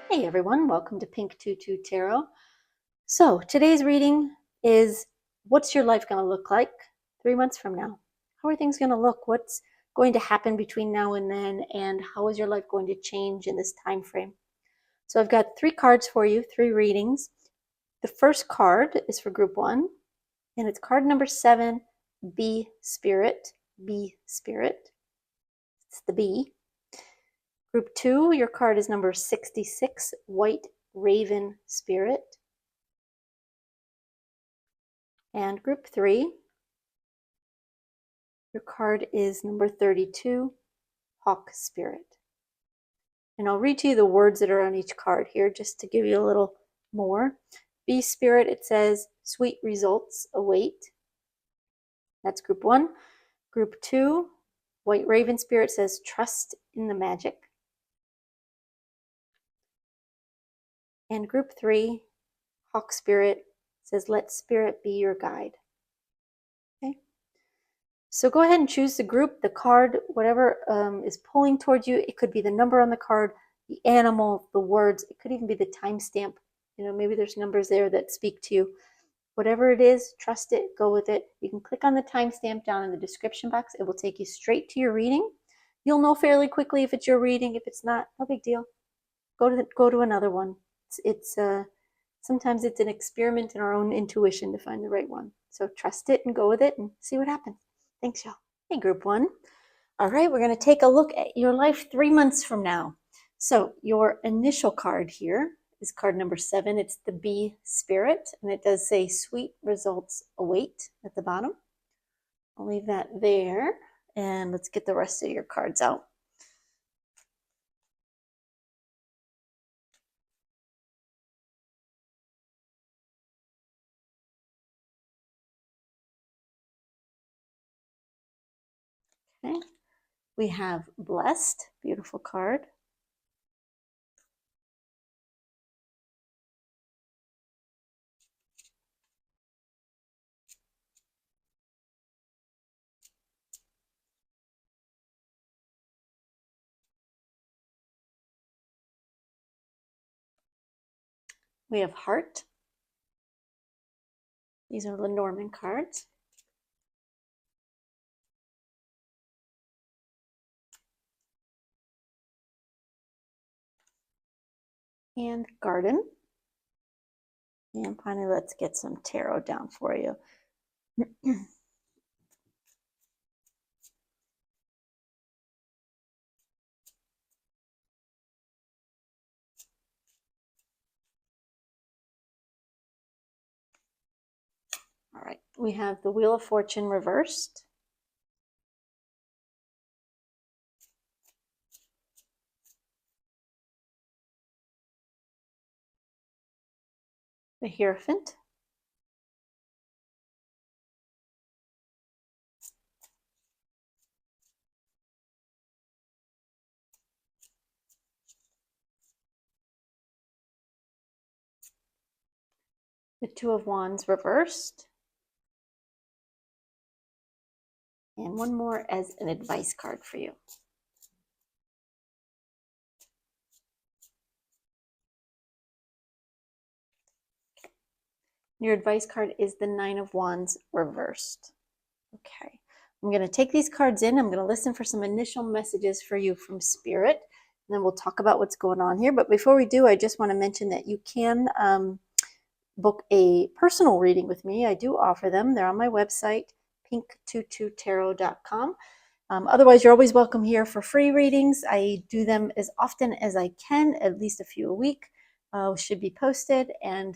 Hey everyone, welcome to Pink Tutu Tarot. So today's reading is what's your life going to look like 3 months from now? How are things going to look? What's going to happen between now and then? And how is your life going to change in this time frame? So I've got 3 cards for you, 3 readings. The first card is for group 1, and it's card number 7, Bee Spirit. Bee Spirit. It's the bee. Group 2, your card is number 66, White Raven Spirit. And group 3, your card is number 32, Hawk Spirit. And I'll read to you the words that are on each card here just to give you a little more. Bee Spirit, it says, sweet results await. That's group 1. Group 2, White Raven Spirit, says, trust in the magic. And group 3, Hawk Spirit, says, let spirit be your guide. Okay. So go ahead and choose the group, the card, whatever is pulling towards you. It could be the number on the card, the animal, the words. It could even be the timestamp. Maybe there's numbers there that speak to you. Whatever it is, trust it, go with it. You can click on the timestamp down in the description box. It will take you straight to your reading. You'll know fairly quickly if it's your reading. If it's not, no big deal. Go to another one. Sometimes it's an experiment in our own intuition to find the right one. So trust it and go with it and see what happens. Thanks, y'all. Hey, group 1. All right, we're going to take a look at your life 3 months from now. So your initial card here is card number 7. It's the Bee Spirit, and it does say sweet results await at the bottom. I'll leave that there, and let's get the rest of your cards out. Okay, we have Blessed, beautiful card. We have Heart. These are Lenormand cards. And Garden. And finally, let's get some tarot down for you. All right, we have the Wheel of Fortune reversed. The Hierophant. The Two of Wands reversed. And one more as an advice card for you. Your advice card is the Nine of Wands reversed. Okay, I'm going to take these cards in. I'm going to listen for some initial messages for you from Spirit, and then we'll talk about what's going on here. But before we do, I just want to mention that you can book a personal reading with me. I do offer them. They're on my website, pink22tarot.com. Otherwise, you're always welcome here for free readings. I do them as often as I can, at least a few a week. Should be posted, and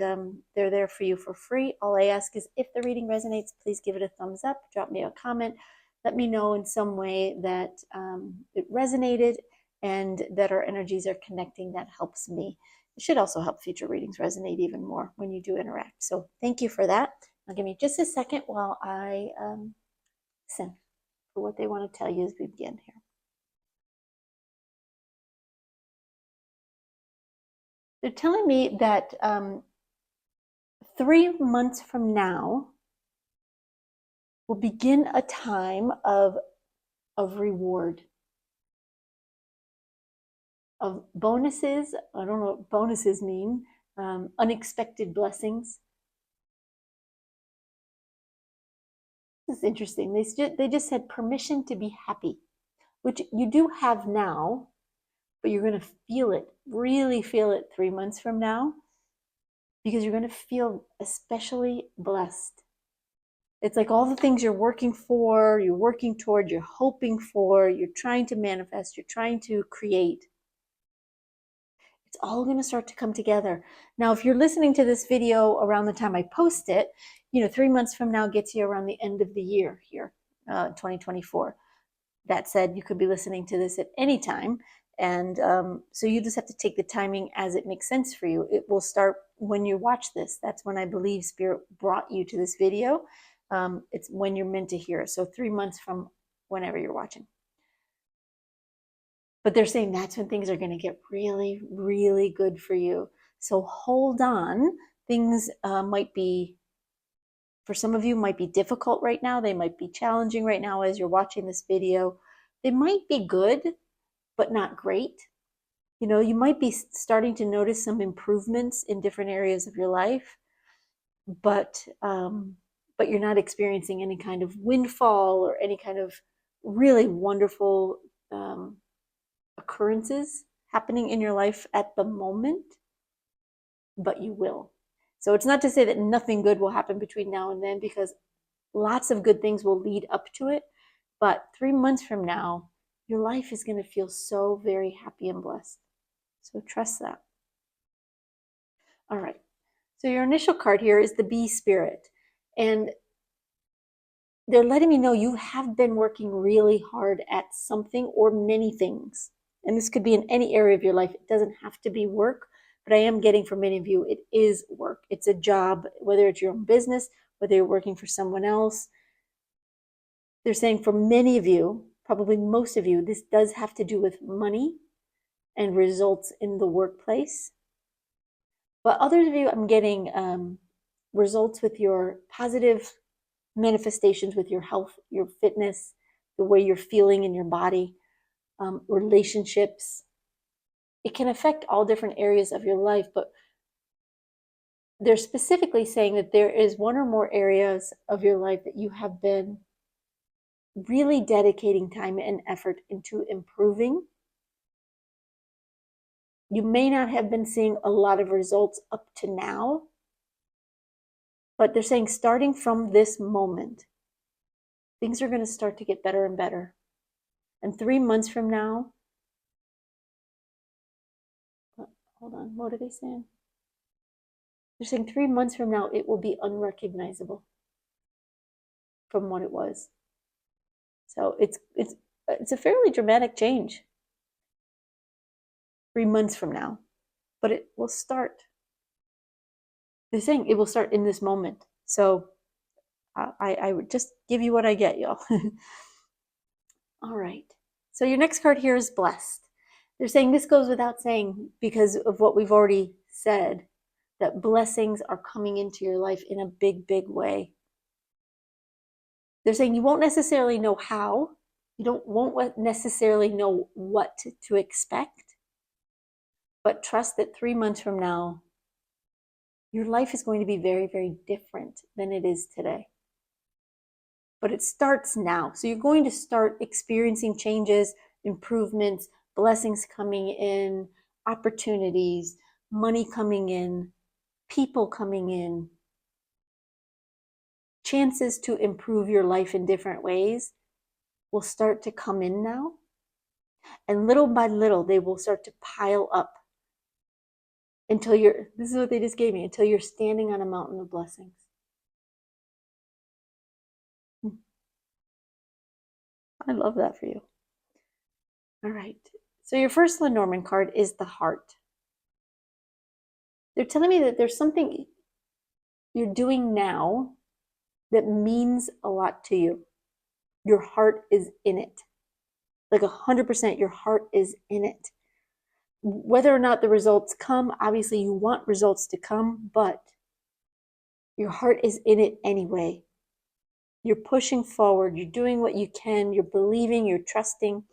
they're there for you for free. All I ask is if the reading resonates, please give it a thumbs up, drop me a comment, let me know in some way that it resonated and that our energies are connecting. That helps me. It should also help future readings resonate even more when you do interact. So thank you for that. Now give me just a second while I listen for what they want to tell you as we begin here. They're telling me that 3 months from now will begin a time of reward, of bonuses. I don't know what bonuses mean. Unexpected blessings. This is interesting. They just said permission to be happy, which you do have now, but you're going to feel it, really feel it 3 months from now, because you're going to feel especially blessed. It's like all the things you're working for, you're working toward, you're hoping for, you're trying to manifest, you're trying to create. It's all going to start to come together. Now, if you're listening to this video around the time I post it, 3 months from now gets you around the end of the year here, 2024. That said, you could be listening to this at any time. And so you just have to take the timing as it makes sense for you. It will start when you watch this. That's when I believe Spirit brought you to this video. It's when you're meant to hear it. So 3 months from whenever you're watching. But they're saying that's when things are going to get really, really good for you. So hold on. Things might be, for some of you, might be difficult right now. They might be challenging right now as you're watching this video. They might be good, but not great. You might be starting to notice some improvements in different areas of your life, but you're not experiencing any kind of windfall or any kind of really wonderful occurrences happening in your life at the moment, but you will. So it's not to say that nothing good will happen between now and then, because lots of good things will lead up to it. But 3 months from now, your life is going to feel so very happy and blessed. So trust that. All right. So your initial card here is the Bee Spirit. And they're letting me know you have been working really hard at something or many things. And this could be in any area of your life. It doesn't have to be work, but I am getting for many of you, it is work. It's a job, whether it's your own business, whether you're working for someone else. They're saying for many of you, probably most of you, this does have to do with money and results in the workplace. But others of you, I'm getting results with your positive manifestations with your health, your fitness, the way you're feeling in your body, relationships. It can affect all different areas of your life, but they're specifically saying that there is one or more areas of your life that you have been really dedicating time and effort into improving. You may not have been seeing a lot of results up to now, but they're saying starting from this moment, things are going to start to get better and better. And 3 months from now, hold on, what are they saying? They're saying 3 months from now, it will be unrecognizable from what it was. So it's a fairly dramatic change 3 months from now, but it will start. They're saying it will start in this moment. So I would just give you what I get, y'all. All right. So your next card here is blessed. They're saying this goes without saying because of what we've already said, that blessings are coming into your life in a big, big way. They're saying you won't necessarily know how. You won't necessarily know what to expect. But trust that 3 months from now, your life is going to be very, very different than it is today. But it starts now. So you're going to start experiencing changes, improvements, blessings coming in, opportunities, money coming in, people coming in, chances to improve your life in different ways will start to come in now. And little by little, they will start to pile up until this is what they just gave me, until you're standing on a mountain of blessings. I love that for you. All right. So your first Lenormand card is the heart. They're telling me that there's something you're doing now that means a lot to you. Your heart is in it. Like 100%, your heart is in it. Whether or not the results come, obviously you want results to come, but your heart is in it anyway. You're pushing forward. You're doing what you can. You're believing. You're trusting.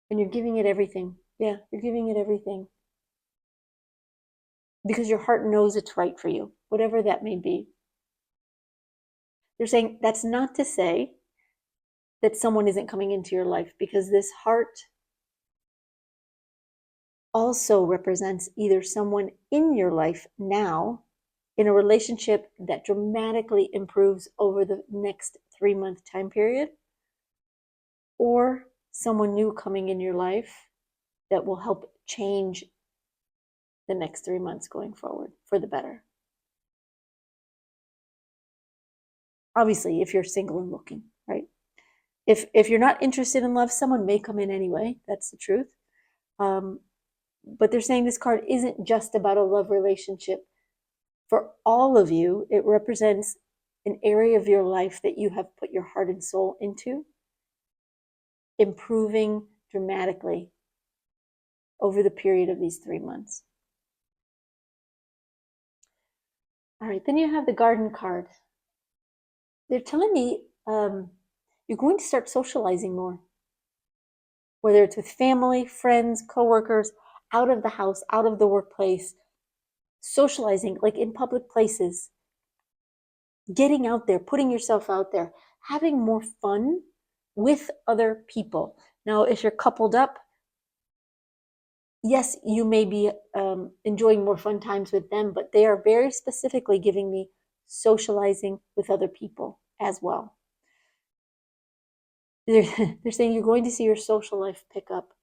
And you're giving it everything. Yeah, you're giving it everything. Because your heart knows it's right for you, whatever that may be. They're saying that's not to say that someone isn't coming into your life, because this heart also represents either someone in your life now in a relationship that dramatically improves over the next 3-month time period, or someone new coming in your life that will help change the next 3 months going forward for the better. Obviously, if you're single and looking, right? If you're not interested in love, someone may come in anyway. That's the truth. But they're saying this card isn't just about a love relationship. For all of you, it represents an area of your life that you have put your heart and soul into, improving dramatically over the period of these 3 months. All right, then you have the garden card. They're telling me you're going to start socializing more, whether it's with family, friends, coworkers, out of the house, out of the workplace, socializing like in public places, getting out there, putting yourself out there, having more fun with other people. Now, if you're coupled up, yes, you may be enjoying more fun times with them, but they are very specifically giving me socializing with other people as well. They're saying you're going to see your social life pick up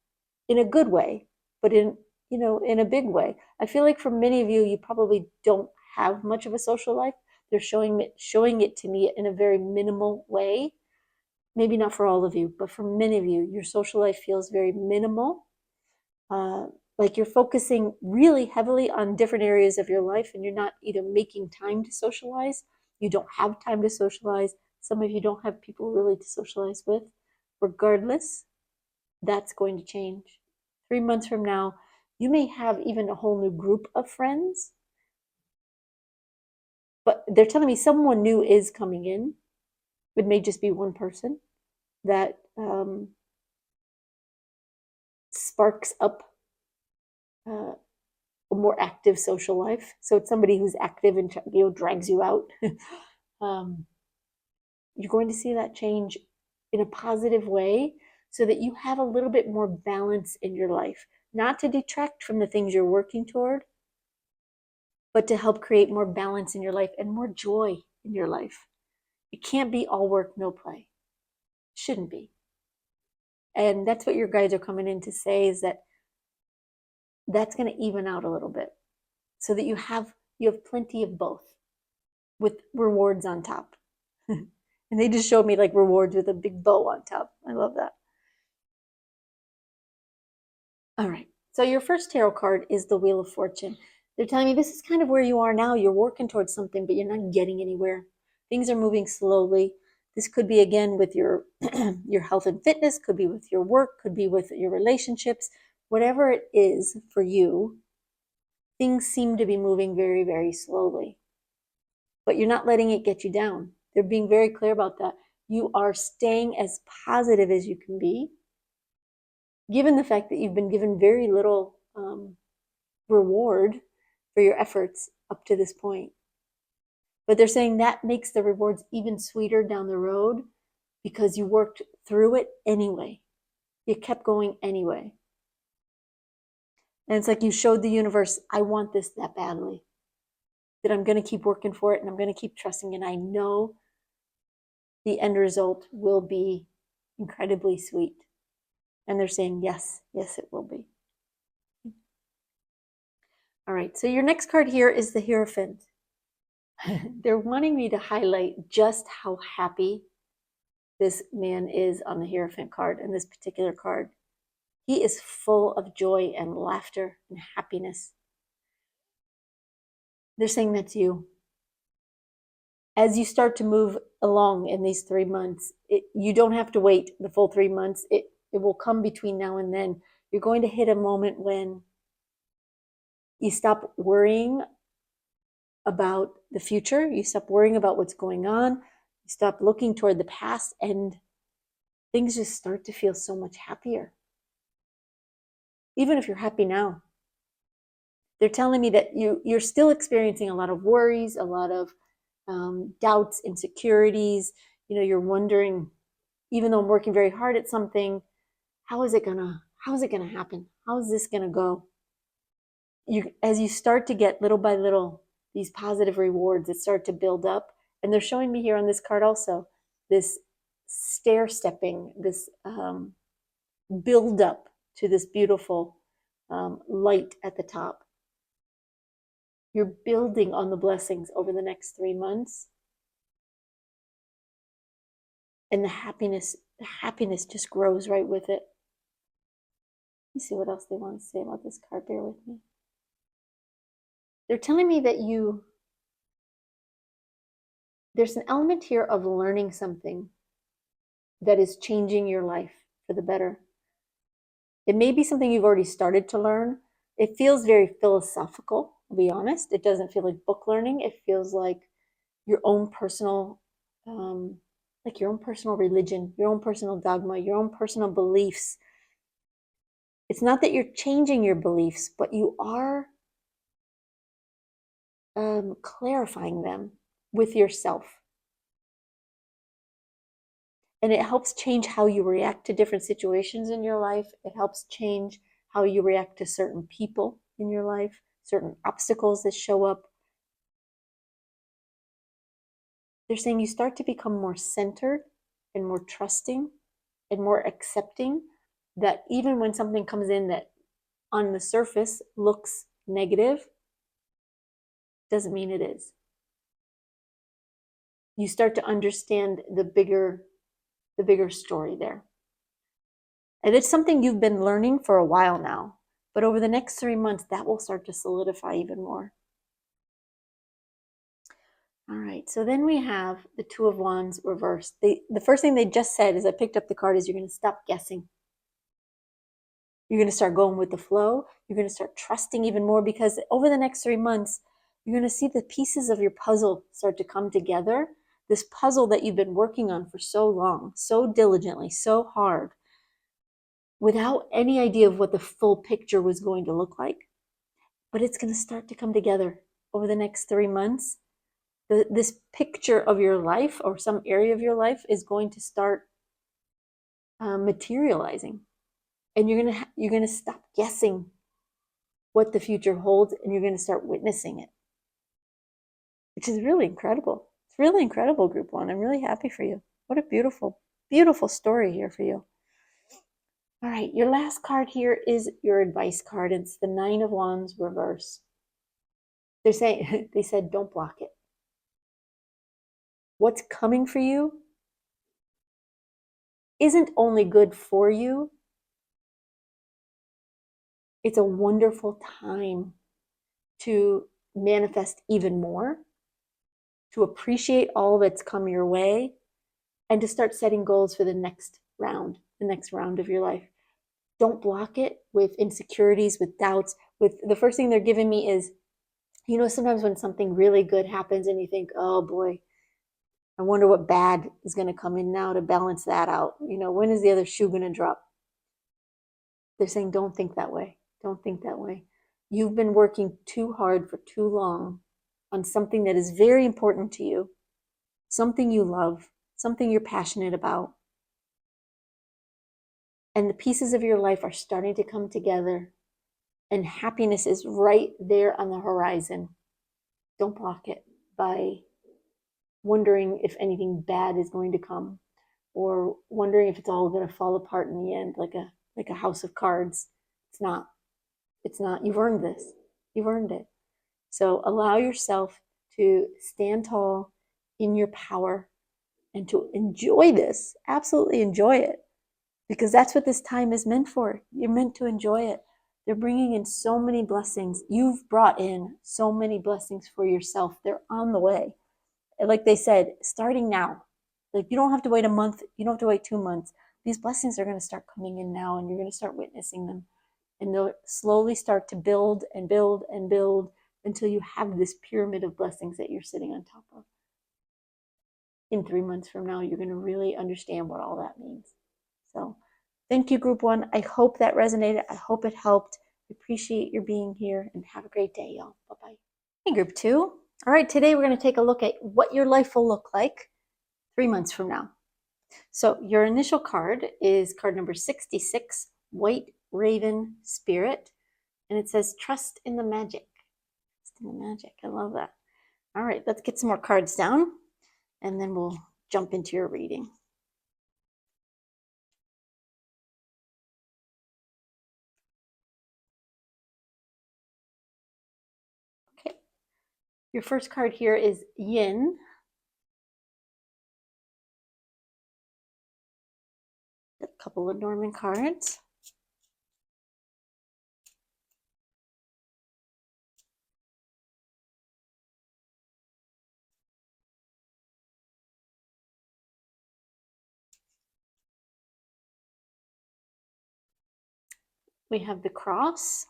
in a good way, but in a big way. I feel like for many of you, you probably don't have much of a social life. They're showing it to me in a very minimal way. Maybe not for all of you, but for many of you, your social life feels very minimal. Like you're focusing really heavily on different areas of your life, and you're not either making time to socialize, you don't have time to socialize. Some of you don't have people really to socialize with. Regardless, that's going to change. 3 months from now, you may have even a whole new group of friends, but they're telling me someone new is coming in. It may just be one person that sparks up a more active social life. So it's somebody who's active and drags you out. You're going to see that change in a positive way, so that you have a little bit more balance in your life, not to detract from the things you're working toward, but to help create more balance in your life and more joy in your life. It can't be all work, no play. It shouldn't be. And that's what your guides are coming in to say, is that that's going to even out a little bit, so that you have plenty of both with rewards on top. And they just showed me like rewards with a big bow on top. I love that. All right. So your first tarot card is the Wheel of Fortune. They're telling me this is kind of where you are now. You're working towards something, but you're not getting anywhere. Things are moving slowly. This could be again with your your health and fitness, could be with your work, could be with your relationships. Whatever it is for you, things seem to be moving very, very slowly. But you're not letting it get you down. They're being very clear about that. You are staying as positive as you can be, given the fact that you've been given very little reward for your efforts up to this point. But they're saying that makes the rewards even sweeter down the road, because you worked through it anyway. You kept going anyway. And it's like you showed the universe, I want this that badly, that I'm going to keep working for it, and I'm going to keep trusting, and I know the end result will be incredibly sweet. And they're saying, yes, yes, it will be. All right, so your next card here is the Hierophant. They're wanting me to highlight just how happy this man is on the Hierophant card, and this particular card. He is full of joy and laughter and happiness. They're saying that's you. As you start to move along in these 3 months, you don't have to wait the full 3 months. It will come between now and then. You're going to hit a moment when you stop worrying about the future. You stop worrying about what's going on. You stop looking toward the past, and things just start to feel so much happier. even if you're happy now. They're telling me that you're still experiencing a lot of worries, a lot of doubts, insecurities. You're wondering, even though I'm working very hard at something, how is it gonna happen? How is this gonna go? As you start to get little by little these positive rewards that start to build up, and they're showing me here on this card also this stair stepping, this build up to this beautiful light at the top. You're building on the blessings over the next 3 months, and the happiness just grows right with it. Let me see what else they want to say about this card. Bear with me. They're telling me that there's an element here of learning something that is changing your life for the better. It may be something you've already started to learn. It feels very philosophical, I'll be honest. It doesn't feel like book learning. It feels like your own personal, your own personal religion, your own personal dogma, your own personal beliefs. It's not that you're changing your beliefs, but you are clarifying them with yourself. And it helps change how you react to different situations in your life. It helps change how you react to certain people in your life, certain obstacles that show up. They're saying you start to become more centered and more trusting and more accepting, that even when something comes in that on the surface looks negative, doesn't mean it is. You start to understand the bigger story there. And it's something you've been learning for a while now, but over the next 3 months, that will start to solidify even more. All right, so then we have the Two of Wands reversed. The first thing they just said as I picked up the card is you're going to stop guessing. You're going to start going with the flow. You're going to start trusting even more, because over the next 3 months, you're going to see the pieces of your puzzle start to come together. This puzzle that you've been working on for so long, so diligently, so hard, without any idea of what the full picture was going to look like. But it's going to start to come together over the next 3 months. This picture of your life, or some area of your life, is going to start materializing. And you're gonna stop guessing what the future holds, and you're going to start witnessing it, which is really incredible. It's really incredible, Group 1. I'm really happy for you. What a beautiful, beautiful story here for you. All right, your last card here is your advice card. It's the Nine of Wands reverse. They said, don't block it. What's coming for you isn't only good for you, it's a wonderful time to manifest even more, to appreciate all that's come your way, and to start setting goals for the next round of your life. Don't block it with insecurities, with doubts. With the first thing they're giving me is, sometimes when something really good happens and you think, oh boy, I wonder what bad is going to come in now to balance that out. When is the other shoe going to drop? They're saying, don't think that way. Don't think that way. You've been working too hard for too long on something that is very important to you, something you love, something you're passionate about. And the pieces of your life are starting to come together, and happiness is right there on the horizon. Don't block it by wondering if anything bad is going to come, or wondering if it's all going to fall apart in the end, like a house of cards. It's not. You've earned this. You've earned it. So allow yourself to stand tall in your power and to enjoy this. Absolutely enjoy it, because that's what this time is meant for. You're meant to enjoy it. They're bringing in so many blessings. You've brought in so many blessings for yourself. They're on the way. And like they said, starting now. Like, you don't have to wait a month. You don't have to wait 2 months. These blessings are going to start coming in now, and you're going to start witnessing them. And they'll slowly start to build and build and build until you have this pyramid of blessings that you're sitting on top of. In 3 months from now, you're going to really understand what all that means. So Thank you, group one. I hope that resonated. I hope it helped. I appreciate your being here, and have a great day, y'all. Bye-bye. Hey, group two. All right, today we're going to take a look at what your life will look like 3 months from now. So your initial card is card number 66, White Raven Spirit, and it says trust in the magic. Trust in the magic. I love that. All right, let's get some more cards down, and then we'll jump into your reading. Okay, your first card here is Yin. A couple of Norman cards. We have the Cross.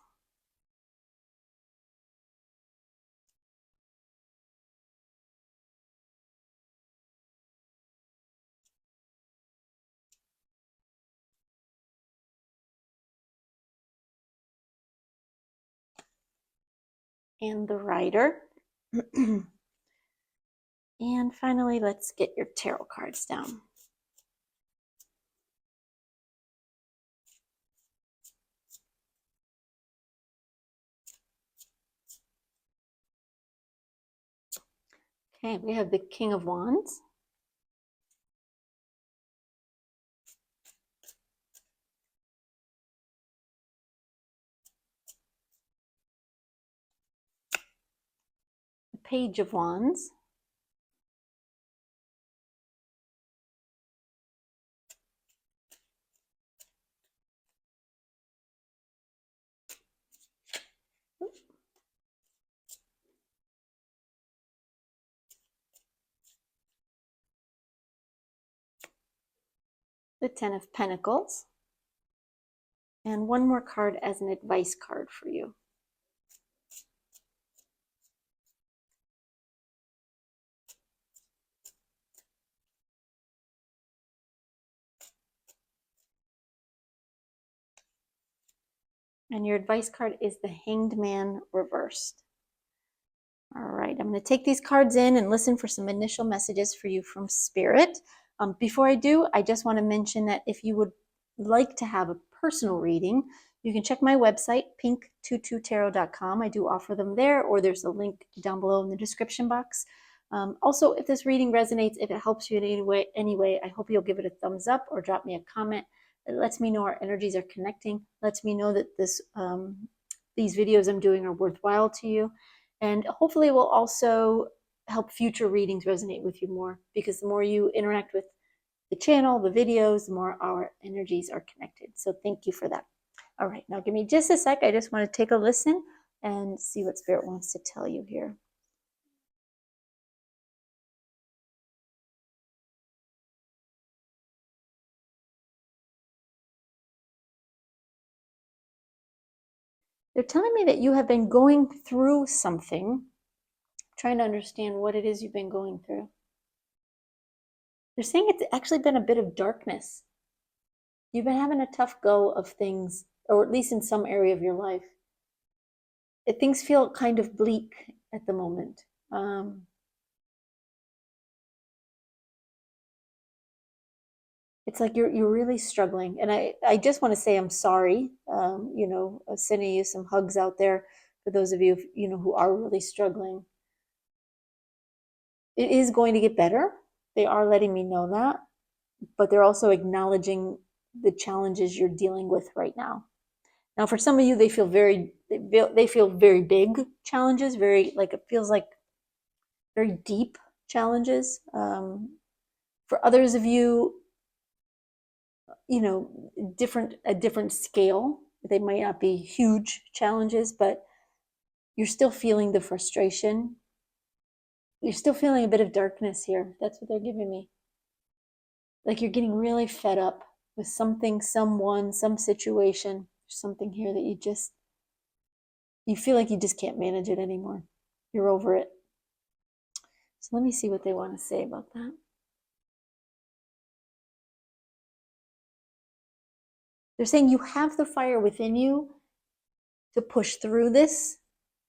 And the Rider. And finally, let's get your tarot cards down. Okay, we have the King of Wands. The Page of Wands. The Ten of Pentacles. And one more card as an advice card for you. And your advice card is the Hanged Man reversed. All right, I'm going to take these cards in and listen for some initial messages for you from Spirit. Before I do, I just want to mention that if you would like to have a personal reading, you can check my website, pink22tarot.com. I do offer them there, or there's a link down below in the description box. Also, if this reading resonates, if it helps you in any way, I hope you'll give it a thumbs up or drop me a comment. It lets me know our energies are connecting, lets me know that these videos I'm doing are worthwhile to you. And hopefully it will also help future readings resonate with you more, because the more you interact with the channel, the videos, the more our energies are connected. So thank you for that. All right, now give me just a sec. I just want to take a listen and see what Spirit wants to tell you here. They're telling me that you have been going through something, trying to understand what it is you've been going through. They're saying it's actually been a bit of darkness. You've been having a tough go of things, or at least in some area of your life. Things feel kind of bleak at the moment. It's like you're really struggling, and I just want to say I'm sorry. Sending you some hugs out there for those of you who are really struggling. It is going to get better. They are letting me know that, but they're also acknowledging the challenges you're dealing with right now. Now, for some of you, they feel very big challenges, it feels like very deep challenges. For others of you, a different scale. They might not be huge challenges, but you're still feeling the frustration. You're still feeling a bit of darkness here. That's what they're giving me. Like you're getting really fed up with something, someone, some situation, something here that you feel like you just can't manage it anymore. You're over it. So let me see what they want to say about that. They're saying you have the fire within you to push through this,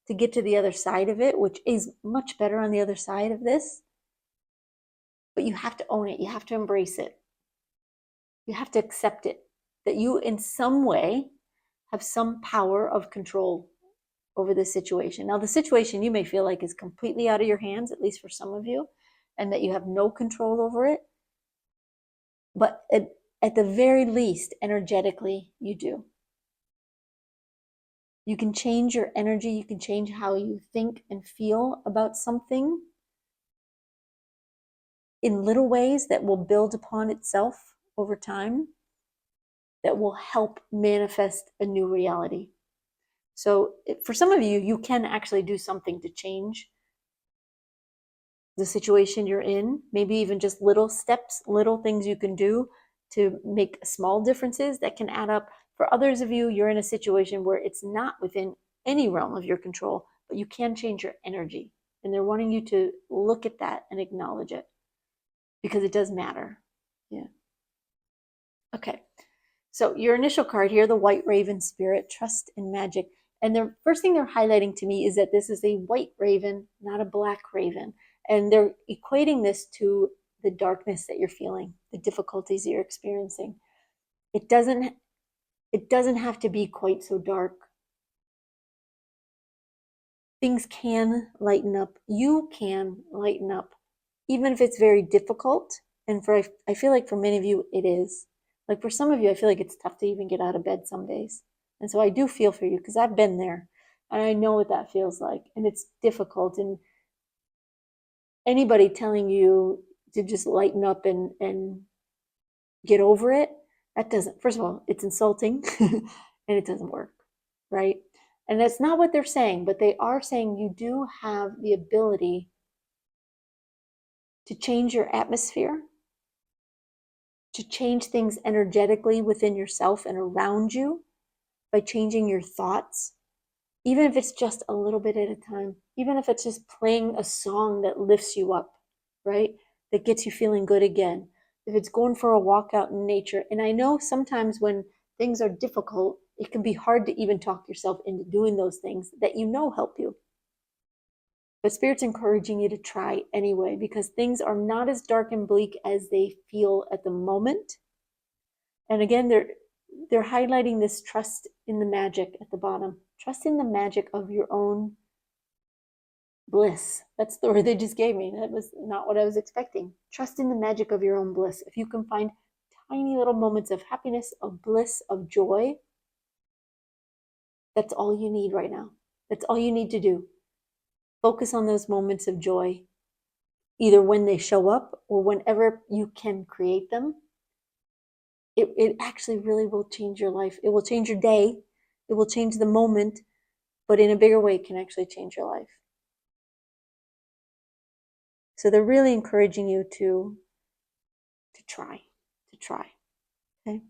to get to the other side of it, which is much better on the other side of this. But you have to own it. You have to embrace it. You have to accept it, that you in some way have some power of control over this situation. Now, the situation you may feel like is completely out of your hands, at least for some of you, and that you have no control over it. But at the very least, energetically, you do. You can change your energy. You can change how you think and feel about something in little ways that will build upon itself over time, that will help manifest a new reality. So for some of you, you can actually do something to change the situation you're in, maybe even just little steps, little things you can do to make small differences that can add up. For others of you, you're in a situation where it's not within any realm of your control, but you can change your energy. And they're wanting you to look at that and acknowledge it because it does matter. Yeah. Okay. So your initial card here, the White Raven Spirit, Trust in Magic. And the first thing they're highlighting to me is that this is a white raven, not a black raven. And they're equating this to the darkness that you're feeling, the difficulties that you're experiencing. It doesn't have to be quite so dark. Things can lighten up. You can lighten up, even if it's very difficult. And I feel like for many of you, it is. Like for some of you, I feel like it's tough to even get out of bed some days. And so I do feel for you because I've been there and I know what that feels like. And it's difficult. And anybody telling you to just lighten up and get over it, that doesn't, first of all, it's insulting and it doesn't work, right? And that's not what they're saying, but they are saying you do have the ability to change your atmosphere, to change things energetically within yourself and around you by changing your thoughts, even if it's just a little bit at a time, even if it's just playing a song that lifts you up, right? That gets you feeling good again. If it's going for a walk out in nature. And I know sometimes when things are difficult, it can be hard to even talk yourself into doing those things that you know help you. But Spirit's encouraging you to try anyway, because things are not as dark and bleak as they feel at the moment. And again, they're highlighting this trust in the magic at the bottom. Trust in the magic of your own bliss. That's the word they just gave me. That was not what I was expecting. Trust in the magic of your own bliss. If you can find tiny little moments of happiness, of bliss, of joy, that's all you need right now. That's all you need to do. Focus on those moments of joy, either when they show up or whenever you can create them. It actually really will change your life. It will change your day. It will change the moment, but in a bigger way, it can actually change your life. So they're really encouraging you to try. Okay.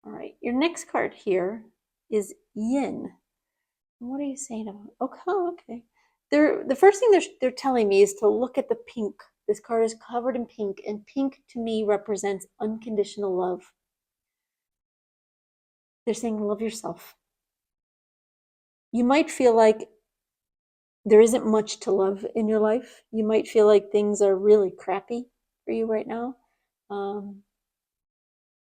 All right. Your next card here is Yin. What are you saying about? Okay. The first thing they're telling me is to look at the pink. This card is covered in pink, and pink to me represents unconditional love. They're saying love yourself. You might feel like there isn't much to love in your life. You might feel like things are really crappy for you right now.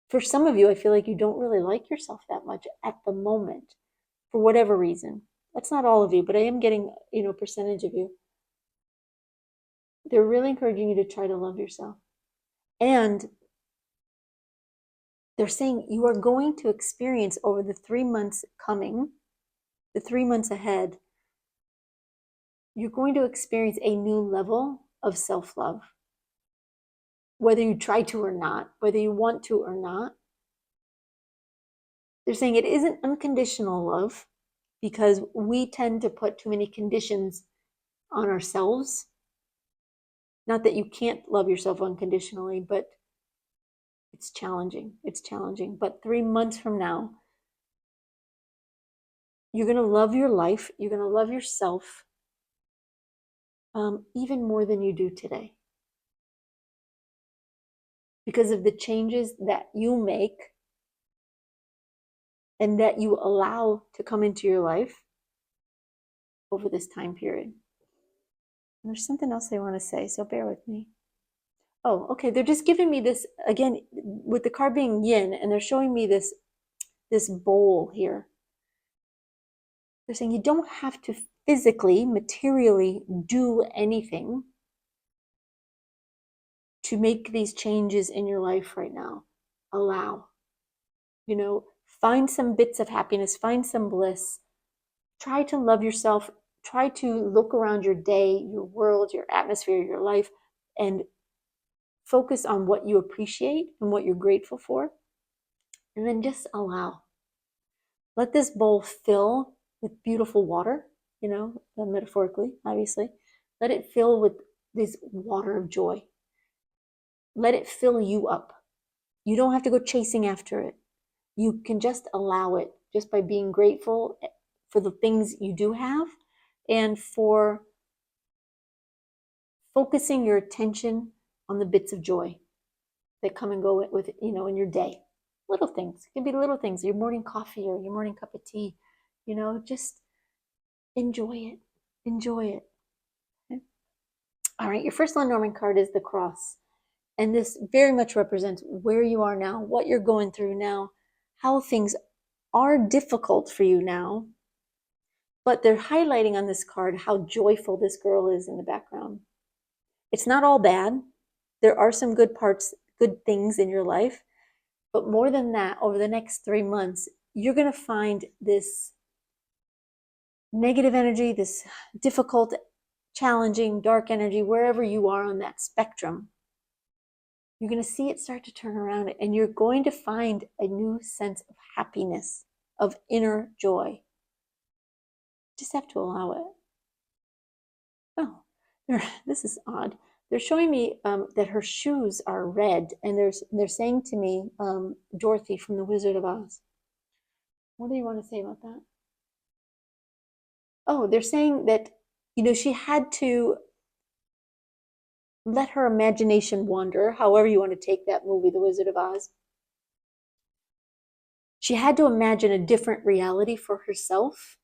For some of you, I feel like you don't really like yourself that much at the moment, for whatever reason. That's not all of you, but I am getting, a percentage of you. They're really encouraging you to try to love yourself. And they're saying you are going to experience over the 3 months coming, the 3 months ahead, you're going to experience a new level of self-love. Whether you try to or not, whether you want to or not. They're saying it isn't unconditional love because we tend to put too many conditions on ourselves. Not that you can't love yourself unconditionally, but it's challenging. It's challenging. But 3 months from now, you're going to love your life. You're going to love yourself even more than you do today. Because of the changes that you make and that you allow to come into your life over this time period. And there's something else I want to say, so bear with me. Oh, okay. They're just giving me this again with the card being yin, and they're showing me this bowl here. They're saying you don't have to physically, materially do anything to make these changes in your life right now. Allow. Find some bits of happiness, find some bliss. Try to love yourself. Try to look around your day, your world, your atmosphere, your life, and focus on what you appreciate and what you're grateful for. And then just allow. Let this bowl fill with beautiful water, metaphorically, obviously. Let it fill with this water of joy. Let it fill you up. You don't have to go chasing after it. You can just allow it just by being grateful for the things you do have and for focusing your attention on the bits of joy that come and go with in your day. Little things. It can be little things, your morning coffee or your morning cup of tea. Just enjoy it. Enjoy it. Okay? All right, your first Lenormand card is the cross. And this very much represents where you are now, what you're going through now, how things are difficult for you now. But they're highlighting on this card how joyful this girl is in the background. It's not all bad. There are some good parts, good things in your life. But more than that, over the next 3 months, you're going to find this negative energy, this difficult, challenging, dark energy, wherever you are on that spectrum. You're going to see it start to turn around, and you're going to find a new sense of happiness, of inner joy. Just have to allow it. Oh, this is odd. They're showing me that her shoes are red, and they're saying to me, Dorothy from The Wizard of Oz. What do you want to say about that? Oh, they're saying that, she had to let her imagination wander, however you want to take that movie, The Wizard of Oz. She had to imagine a different reality for herself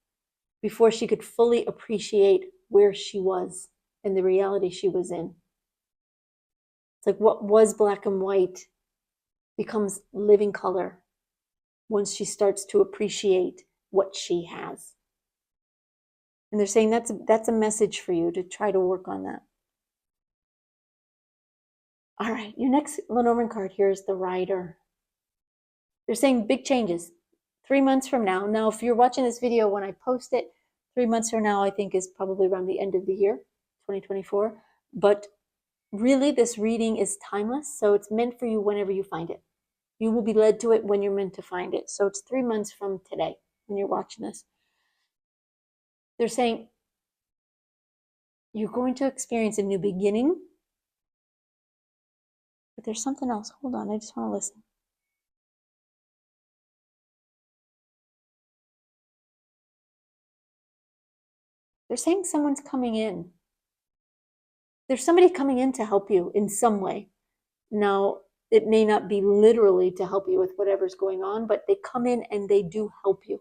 before she could fully appreciate where she was and the reality she was in. It's like what was black and white becomes living color once she starts to appreciate what she has. And they're saying that's a message for you to try to work on that. All right, your next Lenormand card here is the Rider. They're saying big changes 3 months from now. Now, if you're watching this video when I post it, 3 months from now, I think is probably around the end of the year, 2024. But really, this reading is timeless, so it's meant for you whenever you find it. You will be led to it when you're meant to find it. So it's 3 months from today when you're watching this. They're saying you're going to experience a new beginning. But there's something else. Hold on, I just want to listen. They're saying someone's coming in. There's somebody coming in to help you in some way. Now, it may not be literally to help you with whatever's going on, but they come in and they do help you.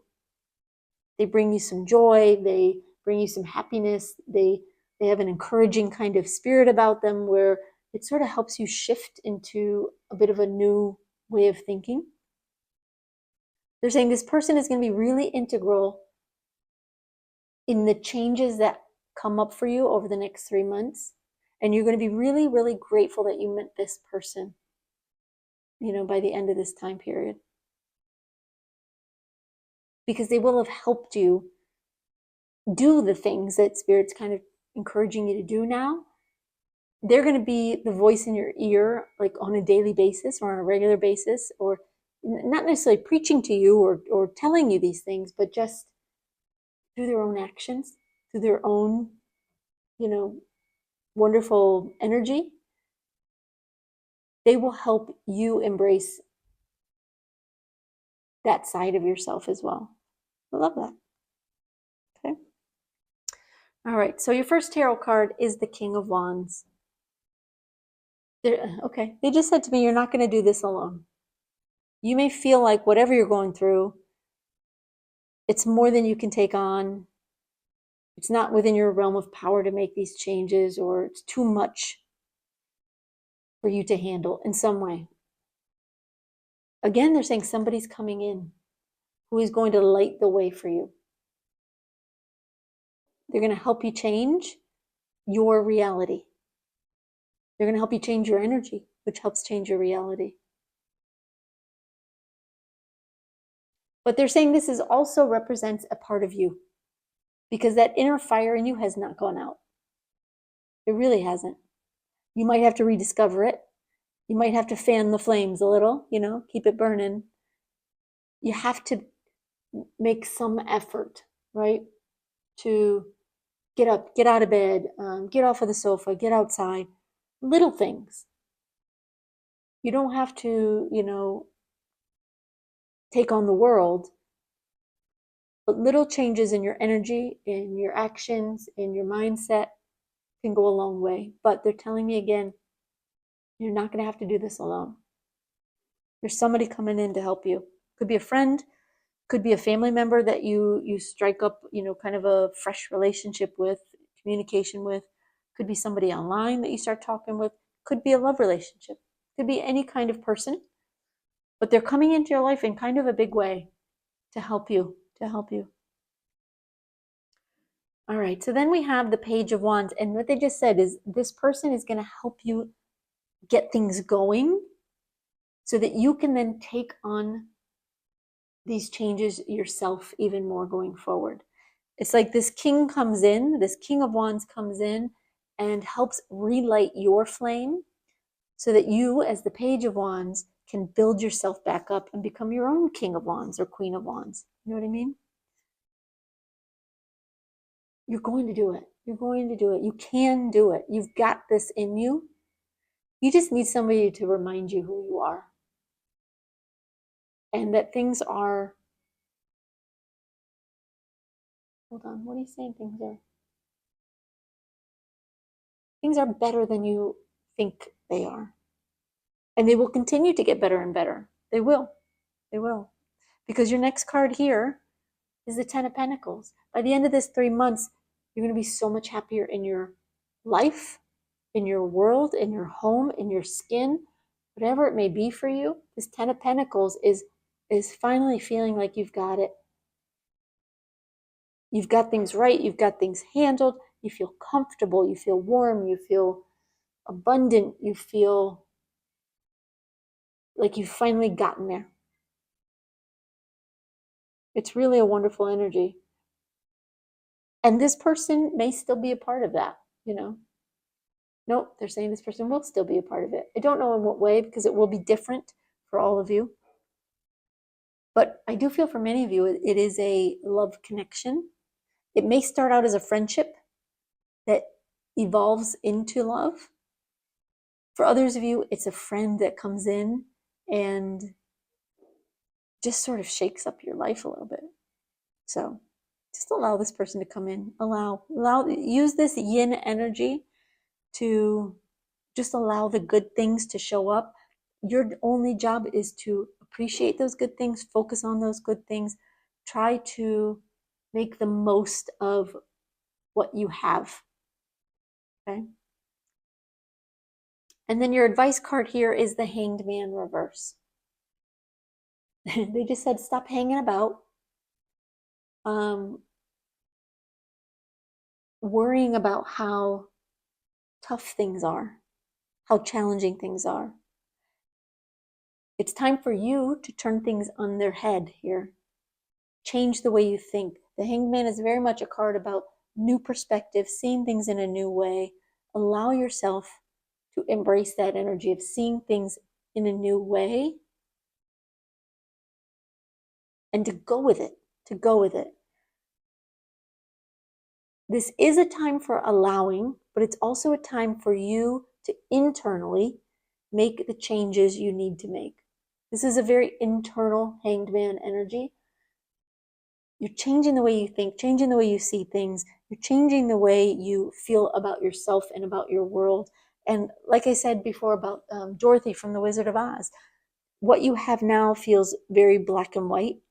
They bring you some joy. They bring you some happiness. They have an encouraging kind of spirit about them where it sort of helps you shift into a bit of a new way of thinking. They're saying this person is going to be really integral in the changes that come up for you over the next 3 months. And you're going to be really, really grateful that you met this person, by the end of this time period. Because they will have helped you do the things that Spirit's kind of encouraging you to do now. They're going to be the voice in your ear, like on a daily basis or on a regular basis, or not necessarily preaching to you or telling you these things, but just through their own actions, through their own, wonderful energy. They will help you embrace that side of yourself as well. I love that. Okay. All right. So your first tarot card is the King of Wands. Okay. They just said to me, you're not going to do this alone. You may feel like whatever you're going through, It's more than you can take on. It's not within your realm of power to make these changes, or it's too much for you to handle in some way. Again, they're saying somebody's coming in who is going to light the way for you. They're going to help you change your reality. They're going to help you change your energy, which helps change your reality. But they're saying this is also represents a part of you, because that inner fire in you has not gone out. It really hasn't. You might have to rediscover it. You might have to fan the flames a little, keep it burning. You have to make some effort, right? To get up, get out of bed, get off of the sofa, get outside. Little things. You don't have to, take on the world, but little changes in your energy, in your actions, in your mindset can go a long way. But they're telling me again, you're not going to have to do this alone. There's somebody coming in to help you. Could be a friend, could be a family member that you strike up, kind of a fresh relationship with, communication with. Could be somebody online that you start talking with. Could be a love relationship. Could be any kind of person. But they're coming into your life in kind of a big way to help you, All right, so then we have the Page of Wands, and what they just said is this person is going to help you get things going so that you can then take on these changes yourself even more going forward. It's like this king comes in, this King of Wands comes in and helps relight your flame so that you, as the Page of Wands, can build yourself back up and become your own King of Wands or Queen of Wands. You know what I mean? You're going to do it. You're going to do it. You can do it. You've got this in you. You just need somebody to remind you who you are and that things are. Hold on. What are you saying? Things are better than you think they are. And they will continue to get better and better. They will. They will. Because your next card here is the Ten of Pentacles. By the end of this 3 months, you're going to be so much happier in your life, in your world, in your home, in your skin, whatever it may be for you. This Ten of Pentacles is finally feeling like you've got it. You've got things right. You've got things handled. You feel comfortable. You feel warm. You feel abundant. You feel like you've finally gotten there. It's really a wonderful energy. And this person may still be a part of that. Nope, they're saying this person will still be a part of it. I don't know in what way because it will be different for all of you. But I do feel for many of you, it is a love connection. It may start out as a friendship that evolves into love. For others of you, it's a friend that comes in and just sort of shakes up your life a little bit. So just allow this person to come in. Use this yin energy to just allow the good things to show up. Your only job is to appreciate those good things, focus on those good things, try to make the most of what you have. Okay. And then your advice card here is the Hanged Man reverse. They just said stop hanging about, worrying about how tough things are, how challenging things are. It's time for you to turn things on their head here. Change the way you think. The Hanged Man is very much a card about new perspective, seeing things in a new way. Allow yourself to embrace that energy of seeing things in a new way and to go with it, This is a time for allowing, but it's also a time for you to internally make the changes you need to make. This is a very internal Hanged Man energy. You're changing the way you think, changing the way you see things. You're changing the way you feel about yourself and about your world. And like I said before about Dorothy from The Wizard of Oz, what you have now feels very black and white.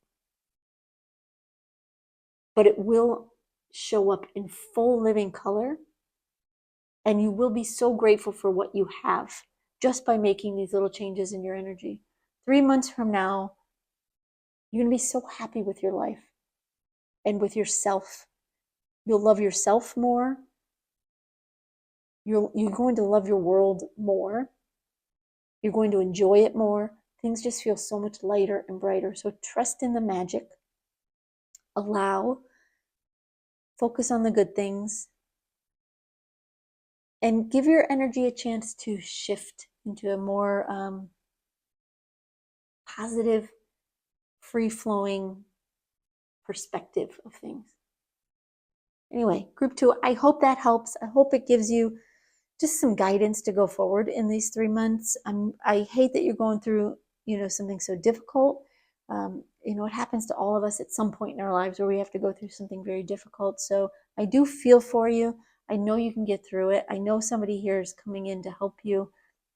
but it will show up in full living color. And you will be so grateful for what you have just by making these little changes in your energy. 3 months from now, you're going to be so happy with your life and with yourself. You'll love yourself more. You're going to love your world more. You're going to enjoy it more. Things just feel so much lighter and brighter. So trust in the magic. Allow. Focus on the good things. And give your energy a chance to shift into a more positive, free-flowing perspective of things. Anyway, group 2, I hope that helps. I hope it gives you just some guidance to go forward in these 3 months. I hate that you're going through, something so difficult. It happens to all of us at some point in our lives where we have to go through something very difficult. So I do feel for you. I know you can get through it. I know somebody here is coming in to help you,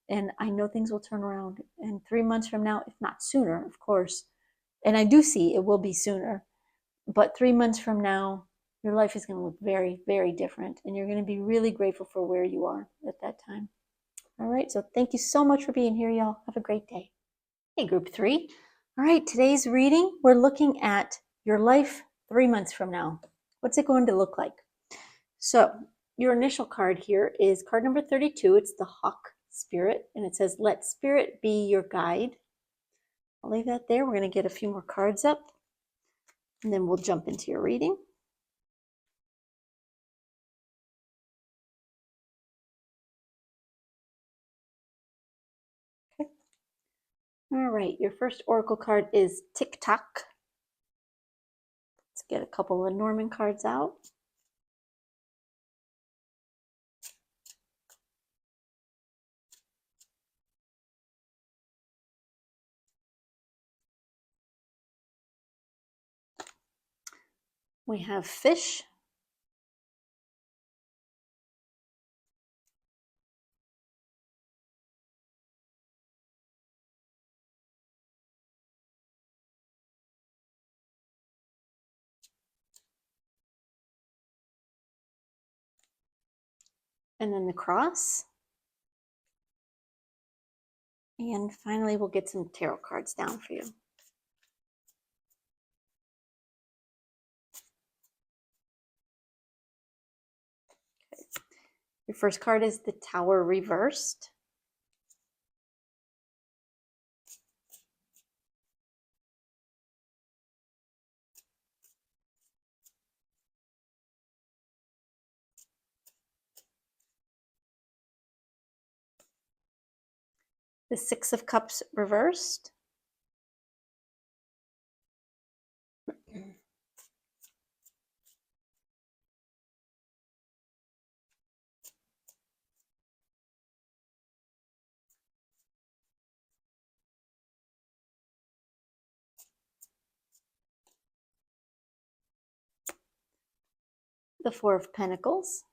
and I know things will turn around. And 3 months from now, if not sooner, of course, and I do see it will be sooner, but 3 months from now, your life is going to look very, very different, and you're going to be really grateful for where you are at that time. All right, so thank you so much for being here, y'all. Have a great day. Hey, group 3. All right, today's reading, we're looking at your life 3 months from now. What's it going to look like? So your initial card here is card number 32. It's the Hawk Spirit, and it says, let Spirit be your guide. I'll leave that there. We're going to get a few more cards up, and then we'll jump into your reading. All right, your first oracle card is Tick Tock. Let's get a couple of Norman cards out. We have Fish. And then the Cross. And finally, we'll get some tarot cards down for you. Okay. Your first card is the Tower reversed. The Six of Cups reversed. The Four of Pentacles.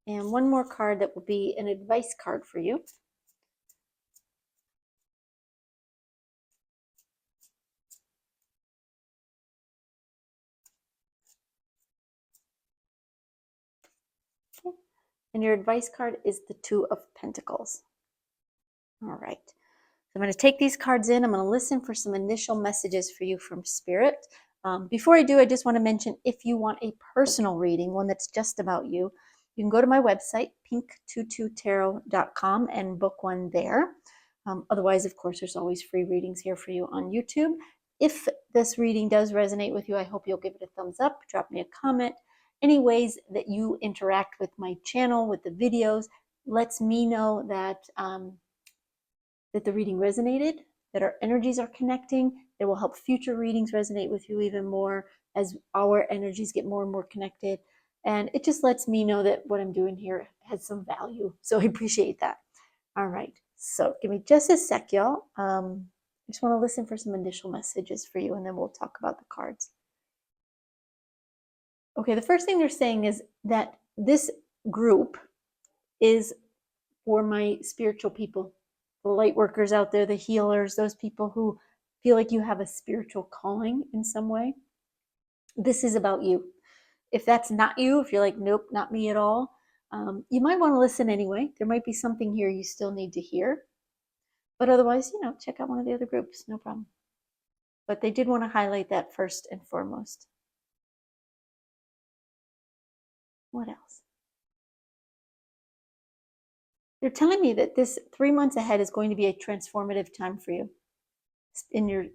And one more card that will be an advice card for you. Okay. And your advice card is the Two of Pentacles. All right. So I'm going to take these cards in. I'm going to listen for some initial messages for you from Spirit. Before I do, I just want to mention, if you want a personal reading, one that's just about you, you can go to my website, pink22tarot.com, and book one there. Otherwise, of course, there's always free readings here for you on YouTube. If this reading does resonate with you, I hope you'll give it a thumbs up, drop me a comment. Any ways that you interact with my channel, with the videos, lets me know that the reading resonated, that our energies are connecting. It will help future readings resonate with you even more as our energies get more and more connected. And it just lets me know that what I'm doing here has some value. So I appreciate that. All right. So give me just a sec, y'all. I just want to listen for some initial messages for you, and then we'll talk about the cards. Okay, the first thing they're saying is that this group is for my spiritual people, the light workers out there, the healers, those people who feel like you have a spiritual calling in some way. This is about you. If that's not you, if you're like, nope, not me at all, you might want to listen anyway. There might be something here you still need to hear. But otherwise, check out one of the other groups, no problem. But they did want to highlight that first and foremost. What else? They're telling me that this 3 months ahead is going to be a transformative time for you in your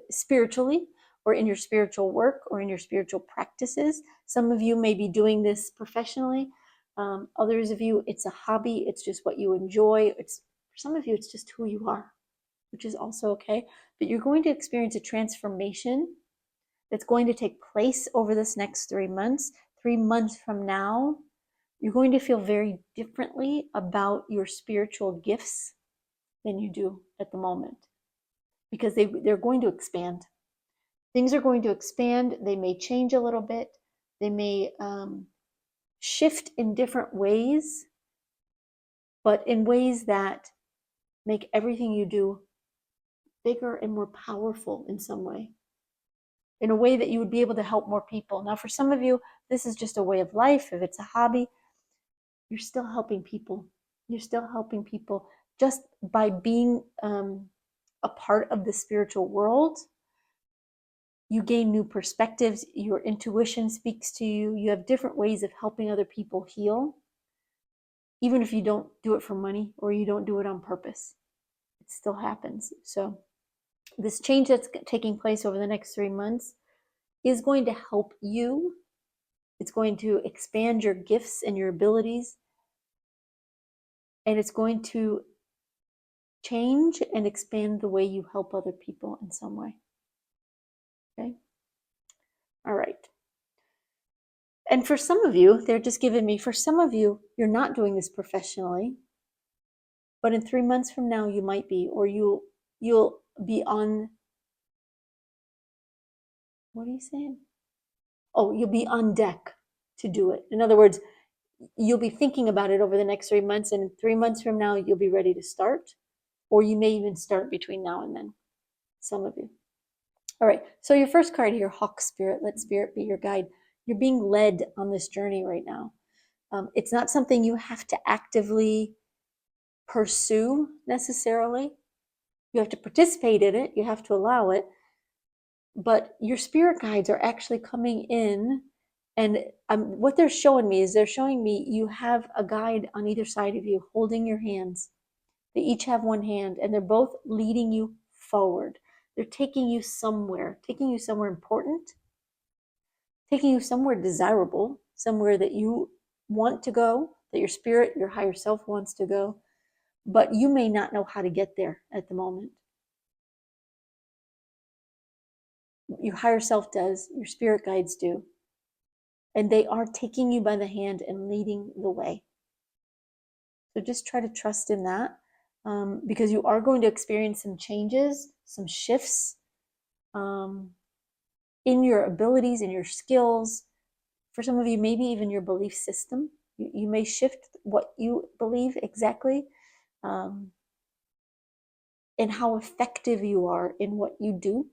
spiritually, or in your spiritual work, or in your spiritual practices. Some of you may be doing this professionally. Others of you, it's a hobby. It's just what you enjoy. For some of you, it's just who you are, which is also okay. But you're going to experience a transformation that's going to take place over this next 3 months. 3 months from now, you're going to feel very differently about your spiritual gifts than you do at the moment, because they're going to expand. Things are going to expand. They may change a little bit. They may shift in different ways, but in ways that make everything you do bigger and more powerful in some way, in a way that you would be able to help more people. Now, for some of you, this is just a way of life. If it's a hobby, you're still helping people. You're still helping people just by being a part of the spiritual world. You gain new perspectives. Your intuition speaks to you. You have different ways of helping other people heal, even if you don't do it for money or you don't do it on purpose. It still happens. So this change that's taking place over the next 3 months is going to help you. It's going to expand your gifts and your abilities. And it's going to change and expand the way you help other people in some way. Okay? All right. And for some of you, they're just giving me, for some of you, you're not doing this professionally, but in 3 months from now, you might be, or you'll be on, what are you saying? Oh, you'll be on deck to do it. In other words, you'll be thinking about it over the next 3 months, and 3 months from now, you'll be ready to start, or you may even start between now and then, some of you. All right, so your first card here, Hawk Spirit, let Spirit be your guide. You're being led on this journey right now. It's not something you have to actively pursue necessarily. You have to participate in it, you have to allow it, but your spirit guides are actually coming in, and what they're showing me is they're showing me you have a guide on either side of you holding your hands. They each have one hand, and they're both leading you forward. They're taking you somewhere important, taking you somewhere desirable, somewhere that you want to go, that your spirit, your higher self wants to go, but you may not know how to get there at the moment. Your higher self does, your spirit guides do, and they are taking you by the hand and leading the way. So just try to trust in that, because you are going to experience some changes, some shifts in your abilities, in your skills. For some of you, maybe even your belief system. You may shift what you believe exactly, and how effective you are in what you do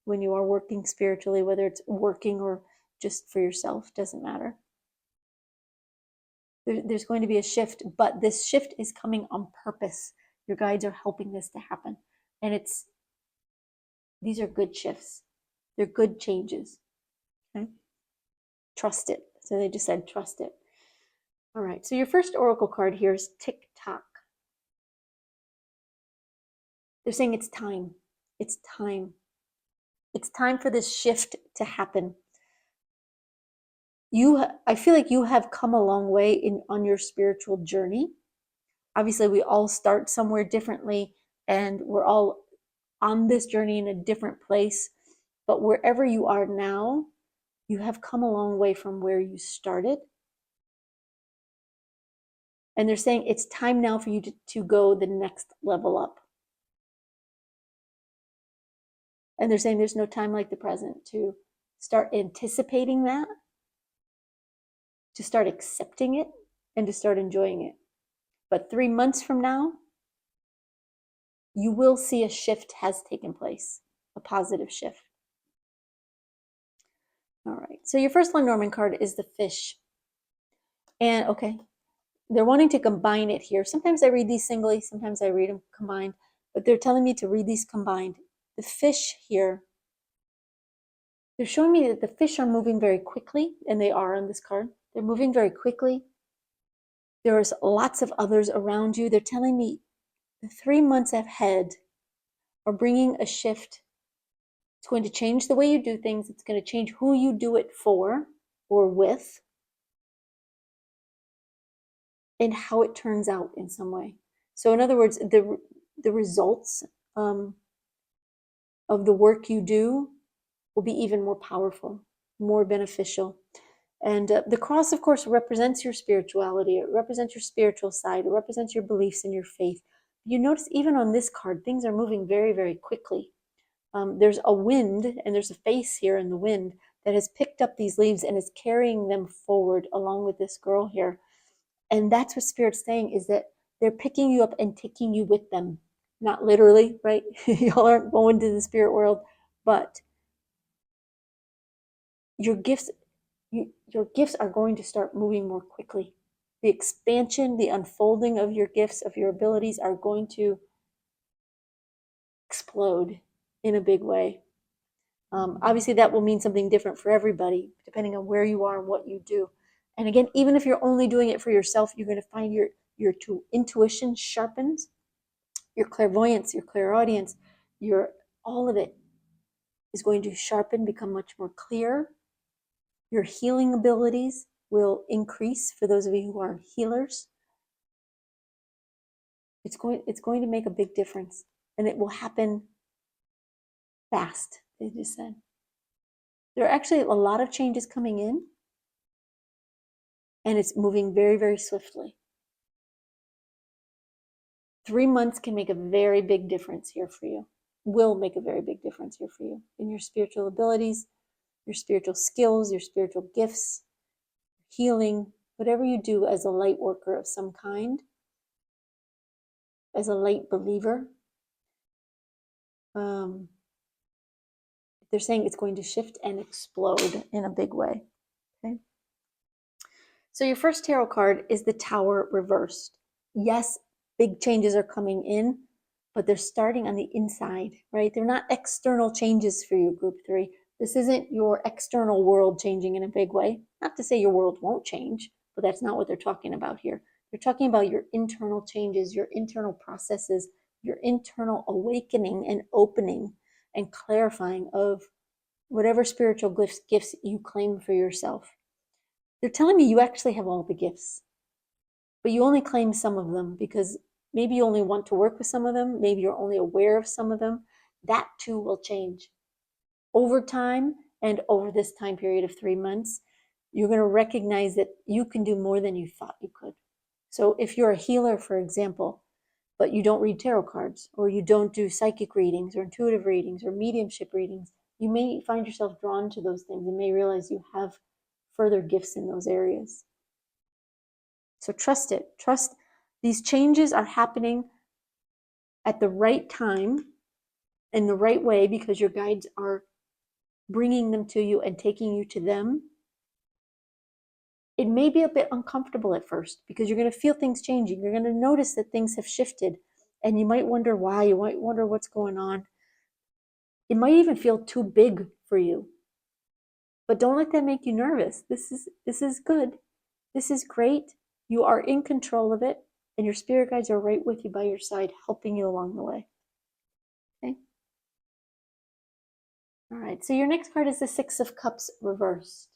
when you are working spiritually, whether it's working or just for yourself, doesn't matter. There's going to be a shift, but this shift is coming on purpose. Your guides are helping this to happen. And these are good shifts. They're good changes. Okay? Trust it. So they just said, trust it. All right. So your first oracle card here is Tick Tock. They're saying it's time. It's time. It's time for this shift to happen. I feel like you have come a long way on your spiritual journey. Obviously, we all start somewhere differently, and we're all on this journey in a different place. But wherever you are now, you have come a long way from where you started. And they're saying it's time now for you to go the next level up. And they're saying there's no time like the present to start anticipating that, to start accepting it, and to start enjoying it. But 3 months from now, you will see a shift has taken place, a positive shift. All right. So your first Lenormand card is the fish. And okay, they're wanting to combine it here. Sometimes I read these singly, sometimes I read them combined, but they're telling me to read these combined. The fish here, they're showing me that the fish are moving very quickly, and they are on this card. They're moving very quickly. There's lots of others around you. They're telling me the 3 months ahead are bringing a shift. It's going to change the way you do things. It's going to change who you do it for or with, and how it turns out in some way. So in other words, the results of the work you do will be even more powerful, more beneficial. And the cross, of course, represents your spirituality. It represents your spiritual side. It represents your beliefs and your faith. You notice even on this card, things are moving very, very quickly. There's a wind, and there's a face here in the wind that has picked up these leaves and is carrying them forward along with this girl here. And that's what Spirit's saying, is that they're picking you up and taking you with them. Not literally, right? Y'all aren't going to the spirit world, but your gifts, your gifts are going to start moving more quickly. The expansion, the unfolding of your gifts, of your abilities are going to explode in a big way. Obviously, that will mean something different for everybody, depending on where you are and what you do. And again, even if you're only doing it for yourself, you're going to find your intuition sharpens, your clairvoyance, your clairaudience, your all of it is going to sharpen, become much more clear. Your healing abilities will increase for those of you who are healers. It's going to make a big difference, and it will happen fast. They just said there are actually a lot of changes coming in, and it's moving very, very swiftly. 3 months can make a very big difference here for you. Will make a very big difference here for you in your spiritual abilities, your spiritual skills, your spiritual gifts, healing, whatever you do as a light worker of some kind, as a light believer. They're saying it's going to shift and explode in a big way. Okay. So your first tarot card is the Tower reversed. Yes, big changes are coming in, but they're starting on the inside, right? They're not external changes for you, group 3. This isn't your external world changing in a big way. Not to say your world won't change, but that's not what they're talking about here. They're talking about your internal changes, your internal processes, your internal awakening and opening and clarifying of whatever spiritual gifts you claim for yourself. They're telling me you actually have all the gifts, but you only claim some of them because maybe you only want to work with some of them. Maybe you're only aware of some of them. That too will change over time, and over this time period of 3 months. You're going to recognize that you can do more than you thought you could. So if you're a healer, for example, but you don't read tarot cards, or you don't do psychic readings or intuitive readings or mediumship readings, you may find yourself drawn to those things and may realize you have further gifts in those areas. So trust it. Trust these changes are happening at the right time, in the right way, because your guides are bringing them to you and taking you to them. It may be a bit uncomfortable at first because you're going to feel things changing. You're going to notice that things have shifted, and you might wonder why. You might wonder what's going on. It might even feel too big for you. But don't let that make you nervous. This is good. This is great. You are in control of it, and your spirit guides are right with you by your side, helping you along the way. Okay? All right, so your next card is the Six of Cups reversed.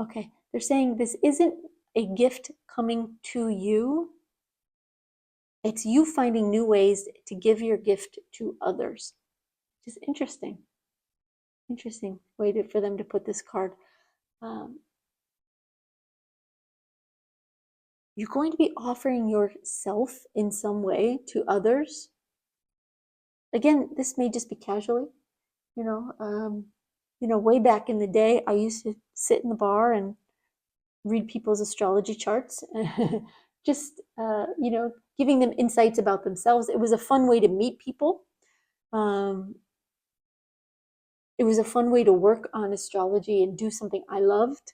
Okay, they're saying this isn't a gift coming to you. It's you finding new ways to give your gift to others. Just interesting. Interesting way for them to put this card. You're going to be offering yourself in some way to others. Again, this may just be casually, way back in the day, I used to sit in the bar and read people's astrology charts, just, giving them insights about themselves. It was a fun way to meet people. It was a fun way to work on astrology and do something I loved,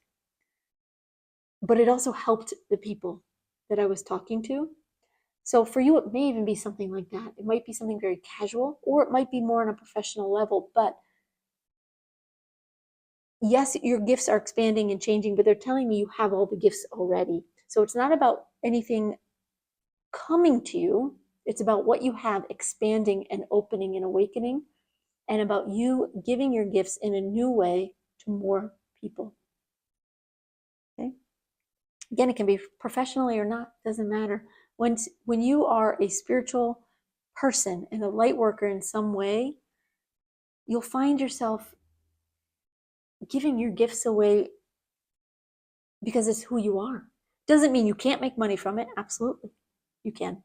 but it also helped the people that I was talking to. So for you, it may even be something like that. It might be something very casual, or it might be more on a professional level. But yes, your gifts are expanding and changing, but they're telling me you have all the gifts already. So it's not about anything coming to you. It's about what you have expanding and opening and awakening, and about you giving your gifts in a new way to more people. Okay. Again, it can be professionally or not, doesn't matter. When you are a spiritual person and a light worker in some way, you'll find yourself giving your gifts away because it's who you are. Doesn't mean you can't make money from it. Absolutely, you can.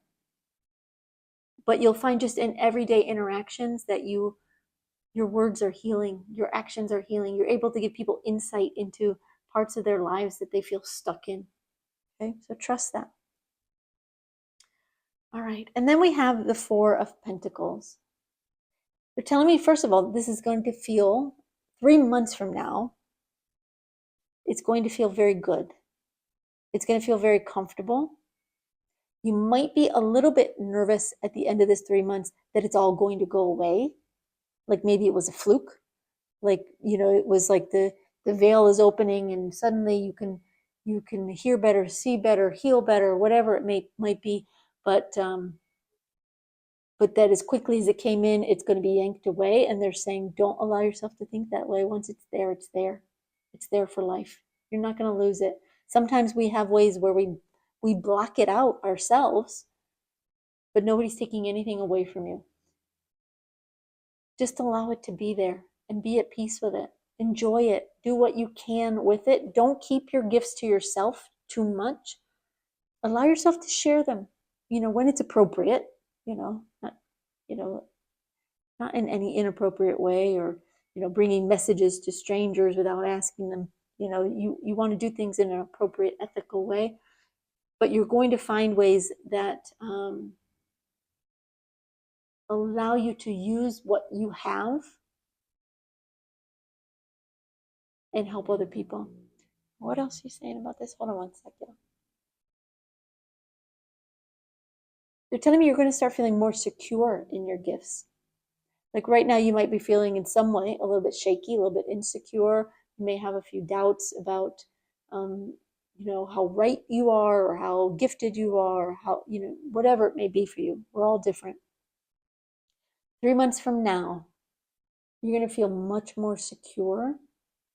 But you'll find just in everyday interactions that your words are healing, your actions are healing. You're able to give people insight into parts of their lives that they feel stuck in. Okay, so trust that. All right, and then we have the Four of Pentacles. They're telling me, first of all, this is going to feel 3 months from now, it's going to feel very good. It's going to feel very comfortable. You might be a little bit nervous at the end of this 3 months that it's all going to go away. Like maybe it was a fluke. Like, it was like the veil is opening and suddenly you can hear better, see better, heal better, whatever it might be. But that as quickly as it came in, it's going to be yanked away. And they're saying, don't allow yourself to think that way. Once it's there, it's there. It's there for life. You're not going to lose it. Sometimes we have ways where we block it out ourselves, but nobody's taking anything away from you. Just allow it to be there and be at peace with it. Enjoy it. Do what you can with it. Don't keep your gifts to yourself too much. Allow yourself to share them, when it's appropriate, not, you know, not in any inappropriate way, or, bringing messages to strangers without asking them. You want to do things in an appropriate, ethical way, but you're going to find ways that allow you to use what you have and help other people. What else are you saying about this? Hold on one second. They're telling me you're going to start feeling more secure in your gifts. Like right now, you might be feeling in some way a little bit shaky, a little bit insecure. You may have a few doubts about, how right you are, or how gifted you are, or how, whatever it may be for you. We're all different. 3 months from now, you're going to feel much more secure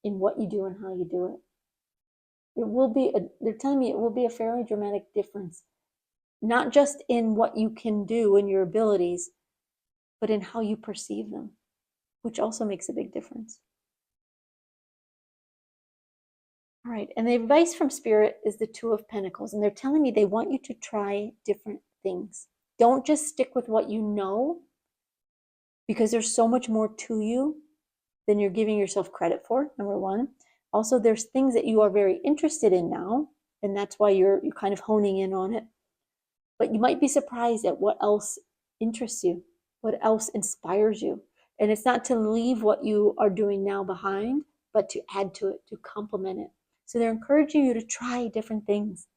in what you do and how you do it. They're telling me it will be a fairly dramatic difference, not just in what you can do and your abilities, but in how you perceive them, which also makes a big difference. All right, and the advice from Spirit is the Two of Pentacles, and they're telling me they want you to try different things. Don't just stick with what you know, because there's so much more to you than you're giving yourself credit for, number one. Also, there's things that you are very interested in now, and that's why you're kind of honing in on it. But you might be surprised at what else interests you, what else inspires you. And it's not to leave what you are doing now behind, but to add to it, to complement it. So they're encouraging you to try different things.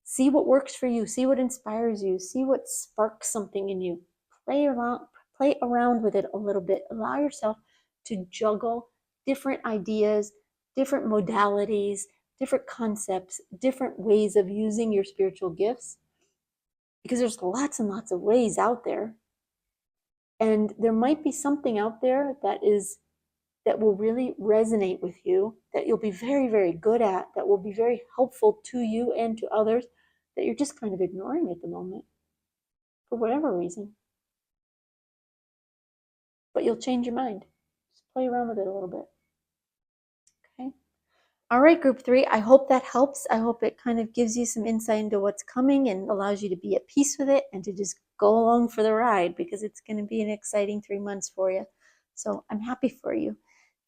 See what works for you, see what inspires you, see what sparks something in you. Play around with it a little bit. Allow yourself to juggle different ideas, different modalities, different concepts, different ways of using your spiritual gifts, because there's lots and lots of ways out there. And there might be something out there that will really resonate with you, that you'll be very, very good at, that will be very helpful to you and to others, that you're just kind of ignoring at the moment for whatever reason. But you'll change your mind. Just play around with it a little bit. Okay. All right, group 3, I hope that helps. I hope it kind of gives you some insight into what's coming and allows you to be at peace with it and to just go along for the ride, because it's going to be an exciting 3 months for you. So I'm happy for you.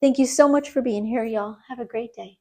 Thank you so much for being here, y'all. Have a great day.